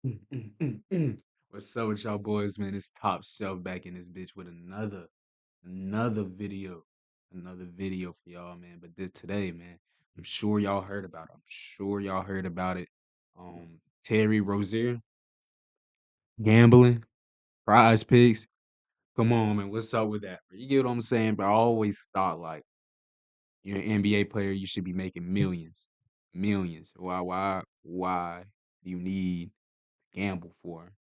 Mm. What's up with y'all boys, man? It's Top Shelf back in this bitch with another video, another video for y'all, man. But this today, man, I'm sure y'all heard about it. I'm sure y'all heard about it. Terry Rozier gambling, prize picks. Come on, man. What's up with that? You get what I'm saying? But I always thought like you're an NBA player, you should be making millions, millions. Why do you need to gamble for?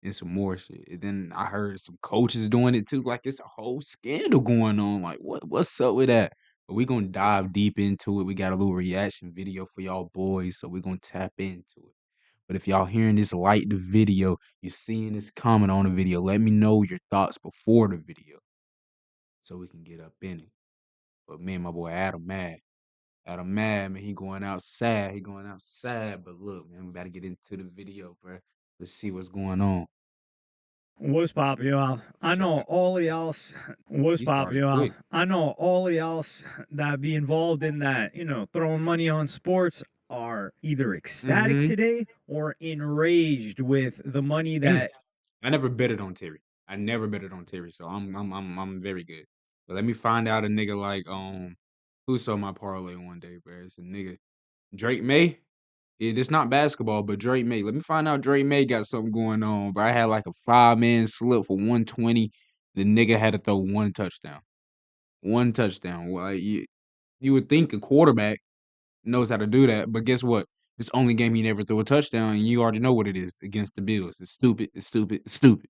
And some more shit. And then I heard some coaches doing it too. Like it's a whole scandal going on. Like what's up with that? But we gonna dive deep into it. We got a little reaction video for y'all boys, so we gonna tap into it. But if y'all hearing this, like the video, you seeing this comment on the video, let me know your thoughts before the video so we can get up in it. But me and my boy Adam mad. Adam mad, man. He going outside. He going outside. But look, man, we gotta get into the video, bro. Let's see what's going on. What's pop, y'all? I know all of y'all. What's He pop, started y'all? quick. I know all of y'all that be involved in that, throwing money on sports are either ecstatic Mhm. today or enraged with the money Mm. that I never betted on Terry. I never betted on Terry, so I'm very good. But let me find out a nigga like who saw my parlay one day, bro. It's a nigga Drake May. It's not basketball, but Drake May. Let me find out Drake May got something going on, bro. I had like a 5-man slip for 120. The nigga had to throw one touchdown. One touchdown. Well, you would think a quarterback knows how to do that, but guess what? This only game he never threw a touchdown, and you already know what it is against the Bills. It's stupid. It's stupid. It's stupid.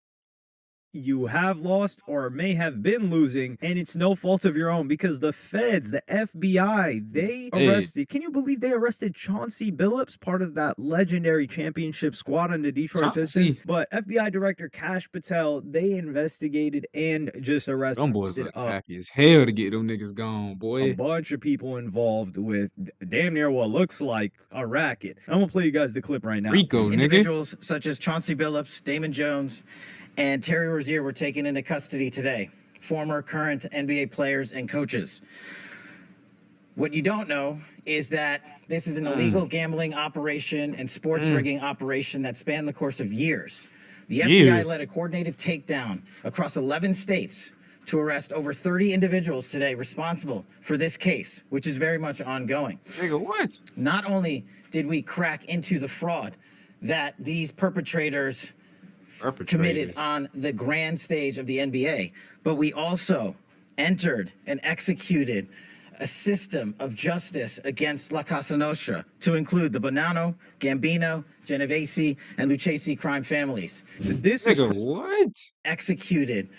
you have lost or may have been losing, and it's no fault of your own because the feds, the FBI, they arrested. Feds. Can you believe they arrested Chauncey Billups, part of that legendary championship squad on the Detroit Pistons? Chauncey. But FBI Director Cash Patel, they investigated and just Them boys arrested was happy as hell to get them niggas gone, a boy. bunch of people involved with damn near what looks like a racket. I'm gonna play you guys the clip right now. Rico, nigga. Individuals such as Chauncey Billups, Damon Jones, and Terry Rozier were taken into custody today. Former, current NBA players and coaches. What you don't know is that this is an illegal gambling operation and sports Mm. rigging operation that spanned the course of years. The FBI Years. led a coordinated takedown across 11 states to arrest over 30 individuals today responsible for this case, which is very much ongoing. Nigga, what? Not only did we crack into the fraud that these perpetrators committed on the grand stage of the NBA, but we also entered and executed a system of justice against La Casa Nostra to include the Bonanno, Gambino, Genovese, and Lucchese crime families. This is Nigga, what? Executed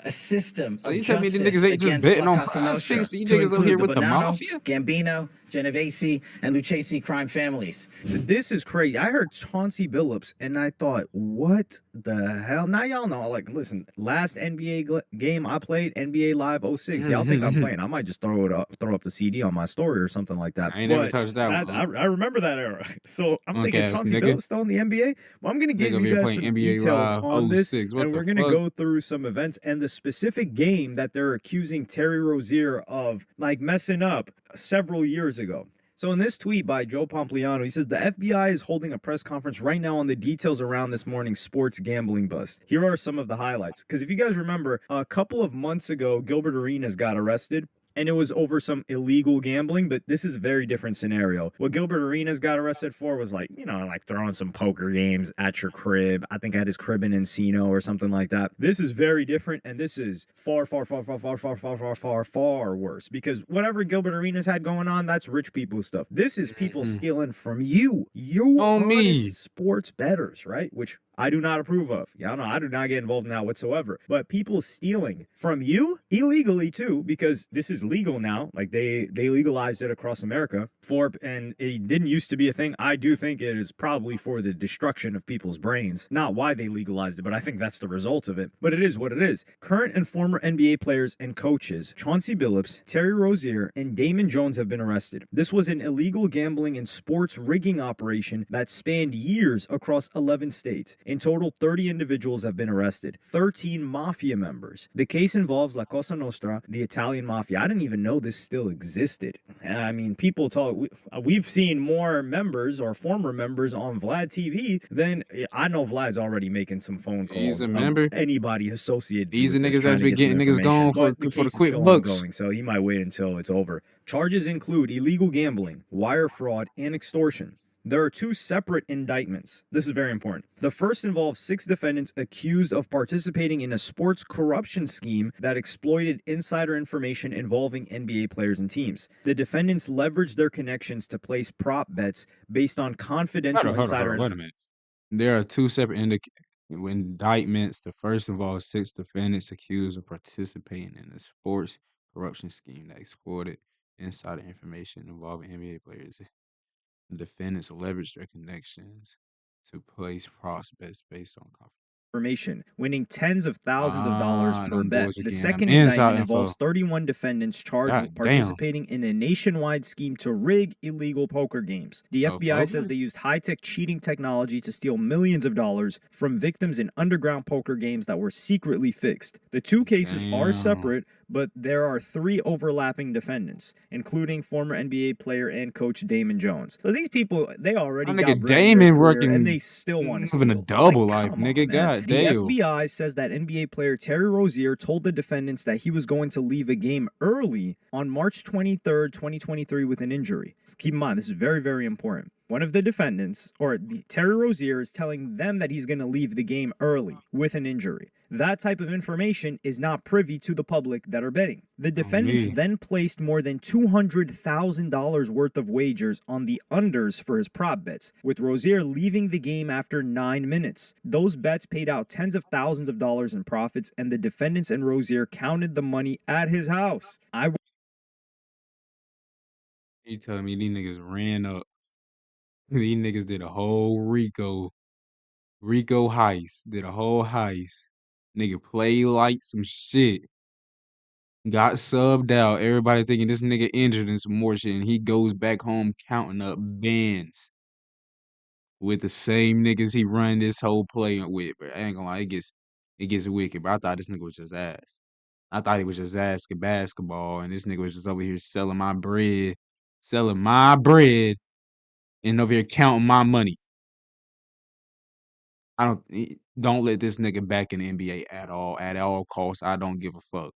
a system So of you tell me the justice niggas ain't just against betting La on Casa prize Nostra picks? You to niggas up here include the with the Bonanno, mafia? Gambino, Genovese, and Lucchese crime families. This is crazy. I heard Chauncey Billups and I thought, what the hell? Now y'all know. Like, listen, last NBA game I played, NBA Live '06. Y'all think I'm playing? I might just throw up the CD on my story or something like that. I ain't never But touched that one, I remember that era. So I'm Punk thinking ass Chauncey nigga. Billups still in the NBA. Well, I'm gonna give Nigga over you here guys playing some NBA details Live on this, '06. What and the we're gonna fuck? go through some events and the specific game that they're accusing Terry Rozier of like messing up several years ago. So in this tweet by Joe Pompliano, he says the FBI is holding a press conference right now on the details around this morning's sports gambling bust. Here are some of the highlights. Because if you guys remember, a couple of months ago, Gilbert Arenas got arrested and it was over some illegal gambling, but this is a very different scenario. What Gilbert Arenas got arrested for was like, like throwing some poker games at your crib. I think at his crib in Encino or something like that. This is very different, and this is far, far, far, far, far, far, far, far, far, far worse because whatever Gilbert Arenas had going on, that's rich people stuff. This is people stealing from you, On me. honest sports bettors, right? Which I do not approve of. Yeah, no, I do not get involved in that whatsoever. But people stealing from you illegally too, because this is legal now. Like they legalized it across America and it didn't used to be a thing. I do think it is probably for the destruction of people's brains. Not why they legalized it, but I think that's the result of it. But it is what it is. Current and former NBA players and coaches Chauncey Billups, Terry Rozier, and Damon Jones have been arrested. This was an illegal gambling and sports rigging operation that spanned years across 11 states. In total, 30 individuals have been arrested, 13 mafia members. The case involves La Cosa Nostra, the Italian mafia. I didn't even know this still existed. I mean, people talk, we've seen more members or former members on Vlad TV than I know Vlad's already making some phone calls. He's a member. Anybody associated These are with this niggas that's been getting niggas gone for the quick bucks. Ongoing, so he might wait until it's over. Charges include illegal gambling, wire fraud, and extortion. There are 2 separate indictments. This is very important. The first involves 6 defendants accused of participating in a sports corruption scheme that exploited insider information involving NBA players and teams. The defendants leveraged their connections to place prop bets based on confidential insider information. Wait a minute. There are 2 separate indictments. The first involves 6 defendants accused of participating in a sports corruption scheme that exploited insider information involving NBA players. Defendants leverage their connections to place prospects based on information, winning tens of thousands of dollars per bet. The again. second Them inside indictment involves 31 defendants charged God with participating in a nationwide scheme to rig illegal poker games. The FBI says they used high-tech cheating technology to steal millions of dollars from victims in underground poker games that were secretly fixed. The 2 cases are separate, but there are 3 overlapping defendants, including former NBA player and coach Damon Jones. So these people, they already got nigga Damon working, and they still want to living a double life, nigga. God the damn. FBI says that NBA player Terry Rozier told the defendants that he was going to leave a game early on March 23rd, 2023 with an injury. Keep in mind, this is very, very important. One of the defendants, Terry Rozier, is telling them that he's going to leave the game early with an injury. That type of information is not privy to the public that are betting. The defendants then placed more than $200,000 worth of wagers on the unders for his prop bets, with Rozier leaving the game after 9 minutes. Those bets paid out tens of thousands of dollars in profits, and the defendants and Rozier counted the money at his house. You telling me these niggas ran up? These niggas did a whole Rico heist. Did a whole heist. Nigga play like some shit. Got subbed out. Everybody thinking this nigga injured and some more shit. And he goes back home counting up bands with the same niggas he run this whole play with. But I ain't gonna lie, it gets wicked. But I thought this nigga was just ass. I thought he was just asking basketball. And this nigga was just over here selling my bread. And over here counting my money. Don't let this nigga back in the NBA at all costs. I don't give a fuck.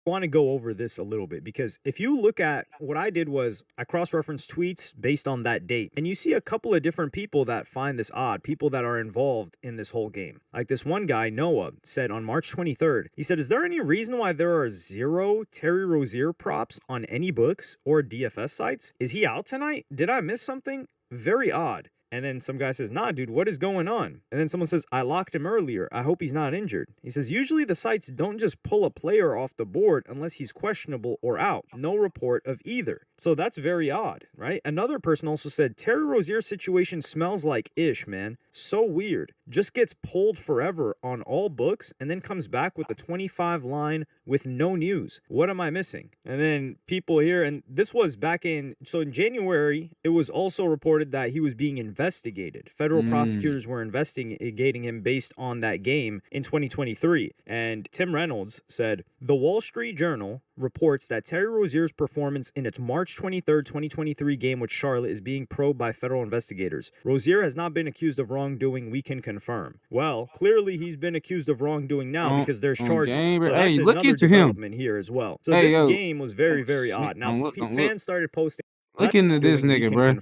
I want to go over this a little bit because if you look at what I did was I cross-referenced tweets based on that date, and you see a couple of different people that find this odd, people that are involved in this whole game. Like this one guy, Noah, said on March 23rd, he said, "Is there any reason why there are 0 Terry Rozier props on any books or DFS sites? Is he out tonight? Did I miss something? Very odd." And then some guy says, "Nah, dude, what is going on?" And then someone says, "I locked him earlier. I hope he's not injured." He says, "Usually the sites don't just pull a player off the board unless he's questionable or out. No report of either." So that's very odd, right? Another person also said, "Terry Rozier's situation smells like ish, man. So weird. Just gets pulled forever on all books and then comes back with a 25 line with no news. What am I missing?" And then people here, and this was back in January, it was also reported that he was being investigated. Federal prosecutors were investigating him based on that game in 2023. And Tim Reynolds said, "The Wall Street Journal reports that Terry Rozier's performance in its March 23rd, 2023 game with Charlotte is being probed by federal investigators. Rozier has not been accused of wrongdoing, we can confirm." Well, clearly he's been accused of wrongdoing now because there's charges. So that's look another into development here as well. So this game was very, very odd. Now, fans started posting. Look into this nigga, bro.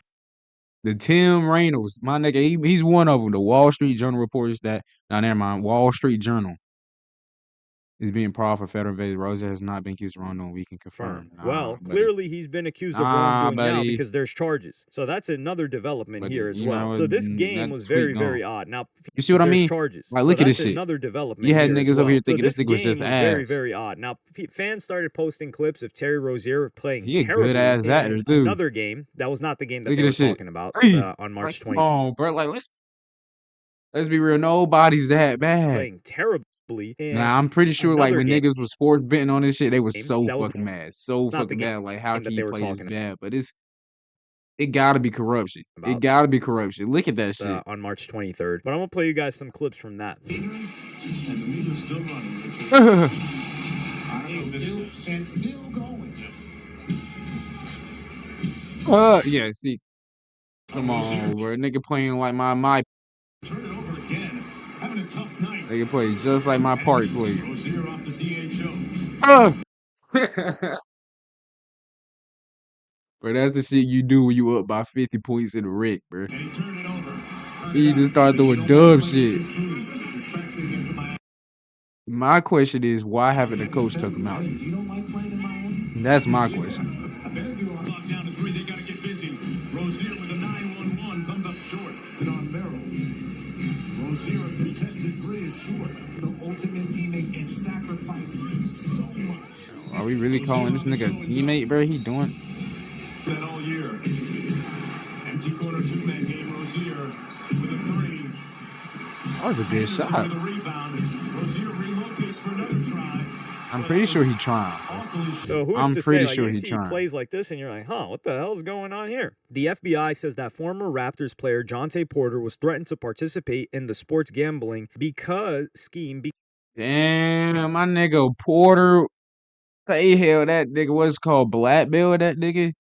The Tim Reynolds, my nigga, he's one of them. The Wall Street Journal reports that. Now, never mind. Wall Street Journal is being probed for federal investigation. Rozier has not been accused of wrongdoing. We can confirm. Well, clearly he's been accused of wrongdoing now because there's charges. So that's another development here as well. So this game was very, very odd. Now, you see what I mean? Charges. Like, look at this shit. Another development. You had niggas over here thinking this nigga was just ass. Very, very odd. Now, fans started posting clips of Terry Rozier playing terribly. Good ass actor too. Another game that was not the game that they were talking about on March 20th. Come on, bro. Like, let's be real. Nobody's that bad. Playing terribly. Nah, I'm pretty sure like when niggas was sports betting on this shit, they was so fucking mad. So fucking mad. Like, how can you play this bad? But it's It gotta be corruption. It About gotta be corruption. Look at that shit. on March 23rd. But I'm gonna play you guys some clips from that. And the leader's still running, Richard. And still going. Yeah, see. Come on, bro. Nigga playing like my Turn it over again. Having a tough night. nigga play just like my park player. Rozier off the DHO. Bro, that's the shit you do when you up by 50 points in the wreck, bro. And he turned it over. You just start doing dumb shit. My question is, why haven't the coach took him out? You don't like playing in Miami? That's my question. I better do a clock down to 3. They gotta get busy. Rozier with a 9-1-1 comes up short. And on Merrill. Rozier contested 3 is short. The ultimate teammates and sacrifice so much. Are we really calling this nigga a teammate, bro? He doing That all year. Empty corner 2-man game. Rozier with a 3. that was a good Anderson shot. with a rebound. Rozier relocates for another try. I'm pretty sure he trying. Awfully So who's I'm to pretty say, like, sure you he see trying. plays like this and you're like, huh, what the hell's going on here? The FBI says that former Raptors player Jonte Porter was threatened to participate in the sports gambling scheme Damn, my nigga Porter. Hey, hell, that nigga what's called Black Bill, that nigga.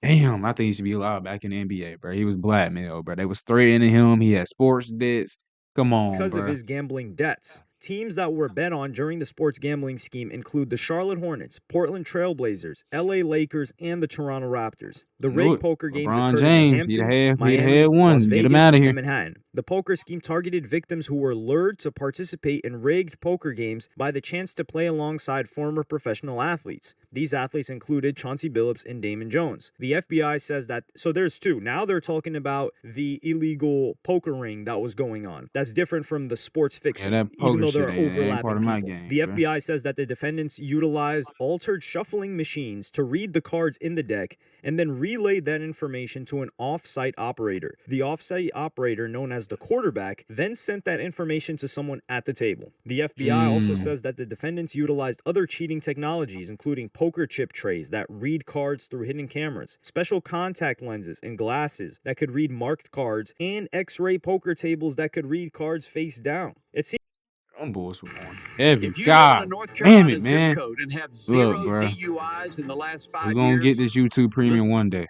Damn, I think he should be allowed back in the NBA, bro. He was blackmailed, bro. They was threatening him. He had sports debts. Come on, because of bro. his gambling debts. Teams that were bet on during the sports gambling scheme include the Charlotte Hornets, Portland Trail Blazers, LA Lakers, and the Toronto Raptors. The rigged Look, poker games LeBron occurred James, in he'd the have Hamptons, had Miami, one. Las Get Vegas, him out of and here. Manhattan. The poker scheme targeted victims who were lured to participate in rigged poker games by the chance to play alongside former professional athletes. These athletes included Chauncey Billups and Damon Jones. The FBI says that, so there's two. Now they're talking about the illegal poker ring that was going on. That's different from the sports fiction, that even poker though there are shit ain't overlapping part of my people. game, The bro. FBI says that the defendants utilized altered shuffling machines to read the cards in the deck and then relayed that information to an off-site operator. The off-site operator, known as the quarterback, then sent that information to someone at the table. The FBI also says that the defendants utilized other cheating technologies, including poker chip trays that read cards through hidden cameras, special contact lenses and glasses that could read marked cards, and X-ray poker tables that could read cards face down. It seems Them boys were going heavy. If you live in a God North damn Carolina it, zip man. code and have 0 Look, bro. DUIs in the last 5 We're gonna get years, this YouTube premium one day.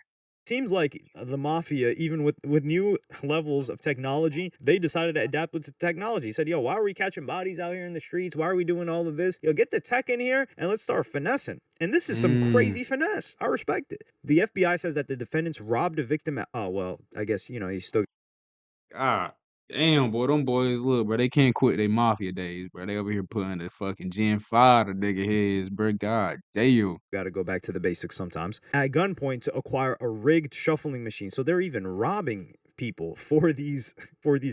seems like the mafia, even with new levels of technology, they decided to adapt with the technology. Said, yo, why are we catching bodies out here in the streets? Why are we doing all of this? Yo, get the tech in here and let's start finessing. And this is some crazy finesse. I respect it. The FBI says that the defendants robbed a victim at, oh, well, I guess, he's still God damn, boy. Them boys, look, bro. They can't quit their mafia days, bro. They over here putting the fucking Gen 5 to nigga heads, bro. God damn. got to go back to the basics sometimes, at gunpoint to acquire a rigged shuffling machine. So they're even robbing people for these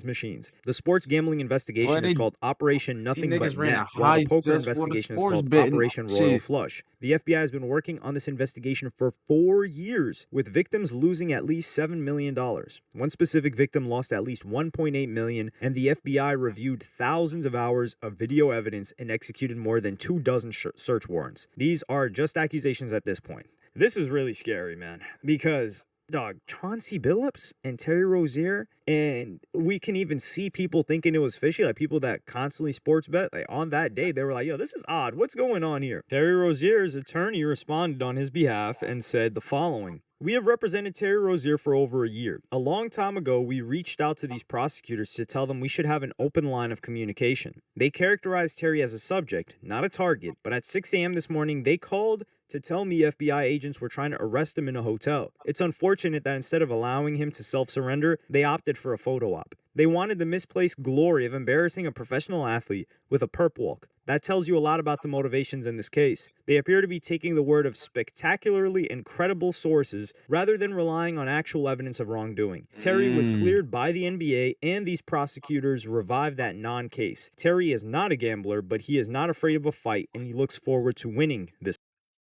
machines. The sports gambling investigation Boy, is called Operation Nothing But niggas ran Net, a while the heist poker just for the investigation is sports called betting Operation Royal shit. Flush. The FBI has been working on this investigation for 4 years, with victims losing at least $7 million. One specific victim lost at least $1.8 million, and the FBI reviewed thousands of hours of video evidence and executed more than 24 search warrants. These are just accusations at this point. This is really scary, man, because dog, Chauncey Billups and Terry Rozier, and we can even see people thinking it was fishy, like people that constantly sports bet. Like on that day, they were like, yo, this is odd. What's going on here? Terry Rozier's attorney responded on his behalf and said the following. We have represented Terry Rozier for over a year. A long time ago, we reached out to these prosecutors to tell them we should have an open line of communication. They characterized Terry as a subject, not a target, but at 6 a.m. this morning, they called to tell me FBI agents were trying to arrest him in a hotel. It's unfortunate that instead of allowing him to self-surrender, they opted for a photo op. They wanted the misplaced glory of embarrassing a professional athlete with a perp walk. That tells you a lot about the motivations in this case. They appear to be taking the word of spectacularly incredible sources rather than relying on actual evidence of wrongdoing. Terry was cleared by the NBA, and these prosecutors revived that non-case. Terry is not a gambler, but he is not afraid of a fight, and he looks forward to winning this.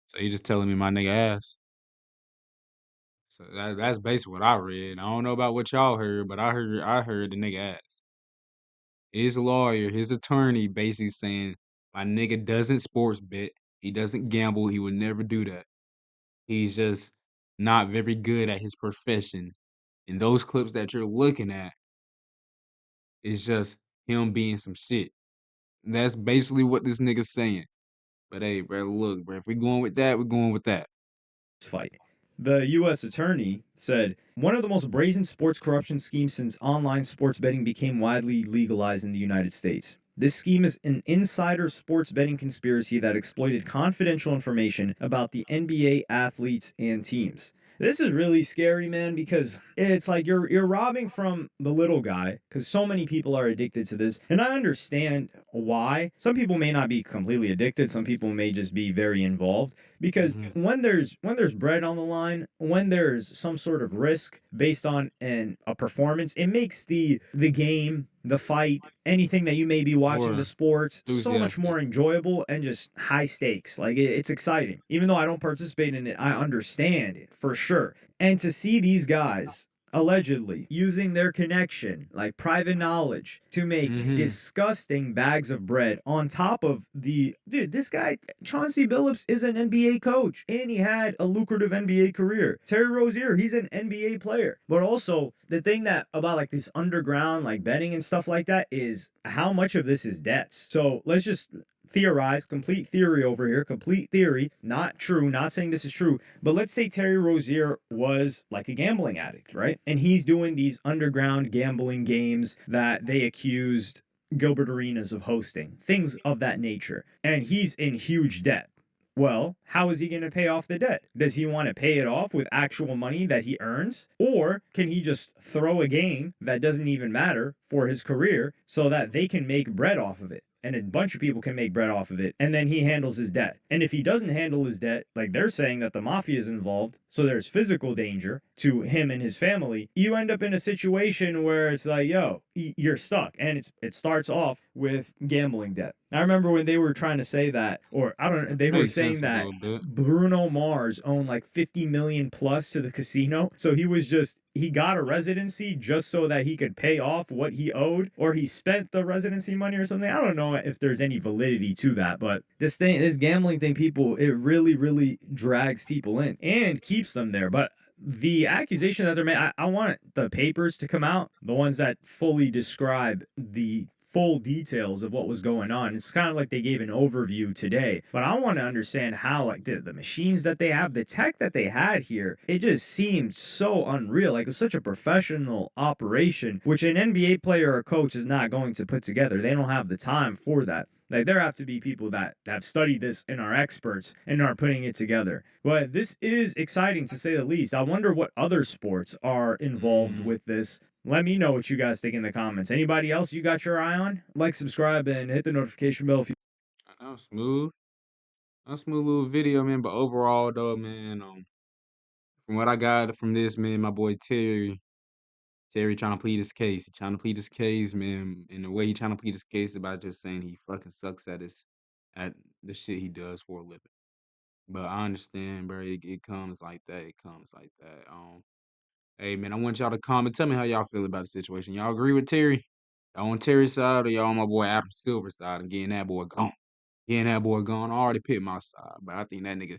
So you just telling me my nigga ass? So that's basically what I read. I don't know about what y'all heard, but I heard the nigga ass. His lawyer, his attorney, basically saying my nigga doesn't sports bet. He doesn't gamble. He would never do that. He's just not very good at his profession. And those clips that you're looking at is just him being some shit. That's basically what this nigga's saying. But hey, bro, look, bro, if we're going with that, we're going with that. Fight. The U.S. attorney said one of the most brazen sports corruption schemes since online sports betting became widely legalized in the United States. This scheme is an insider sports betting conspiracy that exploited confidential information about the NBA athletes and teams. This is really scary, man, because it's like you're robbing from the little guy because so many people are addicted to this. And I understand why. Some people may not be completely addicted, some people may just be very involved because Mhm. when there's bread on the line, when there's some sort of risk based on a performance, it makes the game, the fight, anything that you may be watching, More the sports, so much enthusiastic. more enjoyable and just high stakes. Like it's exciting. Even though I don't participate in it, I understand it for sure. And to see these guys allegedly using their connection, like private knowledge, to make Mhm. disgusting bags of bread on top of this guy, Chauncey Billups, is an NBA coach and he had a lucrative NBA career. Terry Rozier, he's an NBA player. But also, the thing that about like this underground like betting and stuff like that is how much of this is debts. So let's just theorize, complete theory over here, complete theory, not true, not saying this is true, but let's say Terry Rozier was like a gambling addict, right? And he's doing these underground gambling games that they accused Gilbert Arenas of hosting, things of that nature. And he's in huge debt. Well, how is he going to pay off the debt? Does he want to pay it off with actual money that he earns? Or can he just throw a game that doesn't even matter for his career so that they can make bread off of it? And a bunch of people can make bread off of it, and then he handles his debt. And if he doesn't handle his debt, like they're saying that the mafia is involved, so there's physical danger to him and his family, you end up in a situation where it's like, yo, you're stuck. And it starts off with gambling debt. I remember when they were trying to say that, or I don't know, they were Makes saying sense a that little bit. Bruno Mars owned like 50 million plus to the casino. So he got a residency just so that he could pay off what he owed, or he spent the residency money or something. I don't know if there's any validity to that, but this gambling thing, it really drags people in and keeps them there. But the accusation that they're making, I want the papers to come out, the ones that fully describe the full details of what was going on. It's kind of like they gave an overview today, but I want to understand how like the machines that they have, the tech that they had here, it just seemed so unreal. Like it was such a professional operation, which an NBA player or coach is not going to put together. They don't have the time for that. Like there have to be people that have studied this and are experts and are putting it together. But this is exciting to say the least. I wonder what other sports are involved with this. Let me know what you guys think in the comments. Anybody else you got your eye on? Like, subscribe, and hit the notification bell if you. That was smooth. That was a smooth little video, man. But overall, though, man, from what I got from this, man, my boy Terry trying to plead his case. He trying to plead his case, man. And the way he trying to plead his case is by just saying he fucking sucks at the shit he does for a living. But I understand, bro. It comes like that. It comes like that. Hey, man, I want y'all to comment. Tell me how y'all feel about the situation. Y'all agree with Terry? Y'all on Terry's side or y'all on my boy Adam Silver's side and getting that boy gone? Getting that boy gone. I already picked my side, but I think that nigga,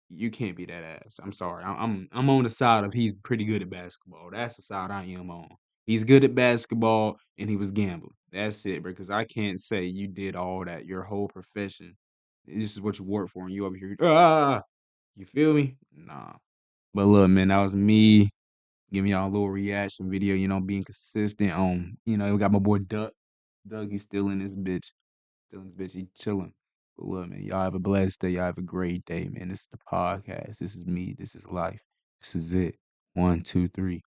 you can't be that ass. I'm sorry. I'm on the side of he's pretty good at basketball. That's the side I am on. He's good at basketball and he was gambling. That's it, bro. Because I can't say you did all that. Your whole profession. This is what you work for, and you over here. You feel me? Nah. But look, man, that was me giving y'all a little reaction video. Being consistent on. We got my boy Duck. Doug, he's still in this bitch. Still in this bitch. He chilling. But look, man, y'all have a blessed day. Y'all have a great day, man. This is the podcast. This is me. This is life. This is it. 1, 2, 3.